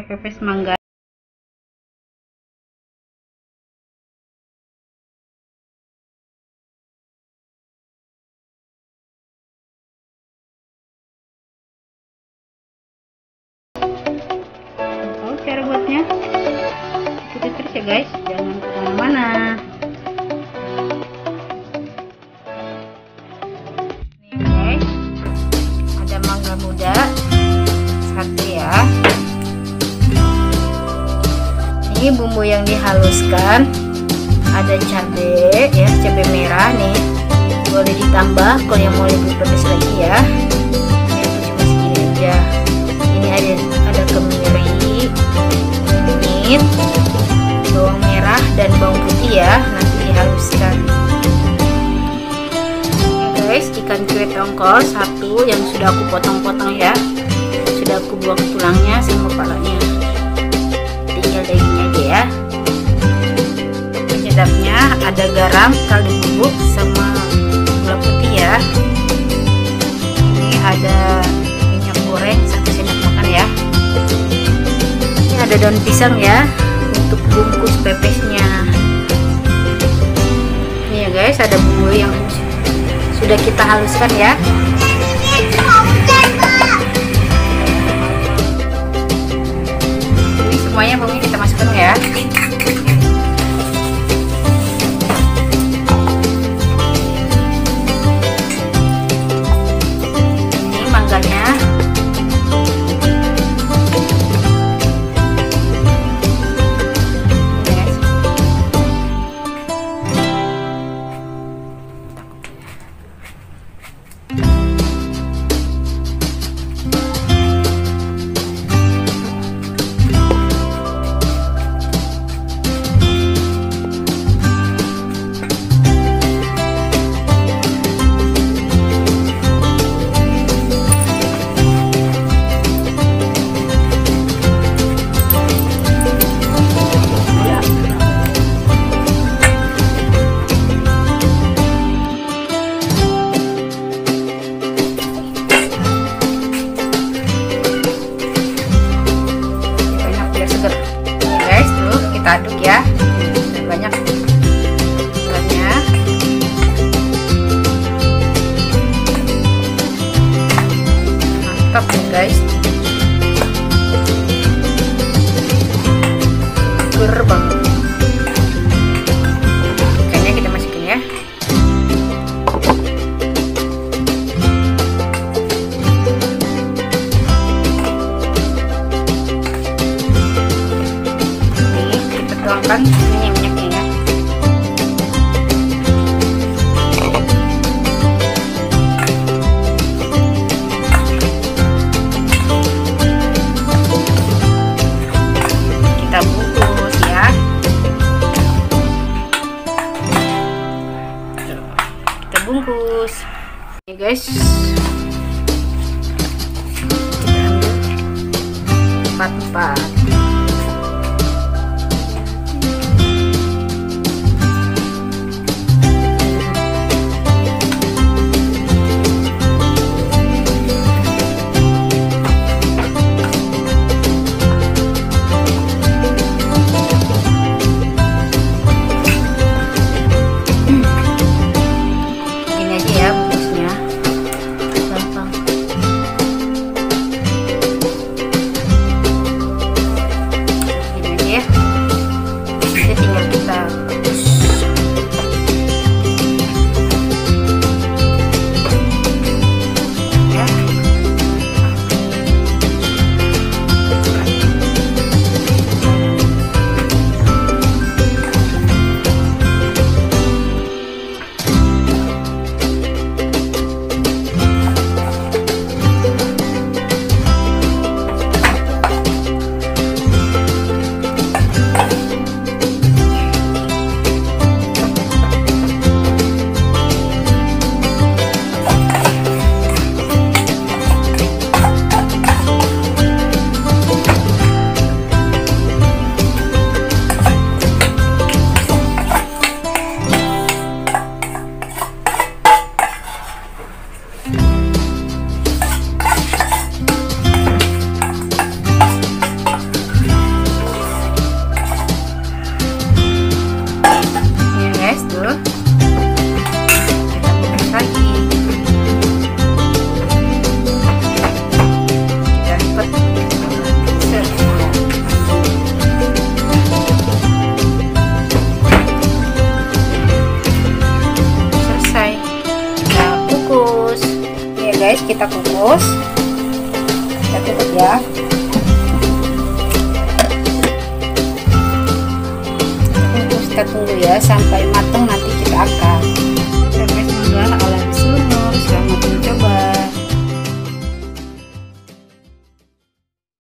pakai pepes mangga. Tahu cara buatnya? Ikuti terus ya guys, jangan kemana-mana. Nih guys, ada mangga muda satu ya. Ini bumbu yang dihaluskan, ada cabai ya, cabai merah nih, boleh ditambah kalau yang mau lebih pedas lagi ya. Ini cuma segini aja. Ini ada kemiri, kunyit, bawang merah dan bawang putih ya, nanti dihaluskan. Oke guys, ikan cuek tongkol satu yang sudah aku potong-potong ya, sudah aku buang tulangnya sama kepalanya, tinggal dagingnya aja ya. Penyedapnya ada garam, kaldu bubuk sama gula putih ya. Ini ada minyak goreng 1 sendok makan ya. Ini ada daun pisang ya untuk bungkus pepesnya. Ini ya guys, ada bumbu yang sudah kita haluskan ya. Ini semuanya bumbu kita masukkan ya. Ini mangganya. Kita aduk ya, banyak gulanya. Mantap nih guys, seger banget. Ikannya kita masukin ya. Tuangkan minyak-minyaknya ya. Kita bungkus ya. Kita bungkus. Ini guys, kita ambil 4-4. kita kukus, kita tutup ya. Kita tunggu ya sampai matang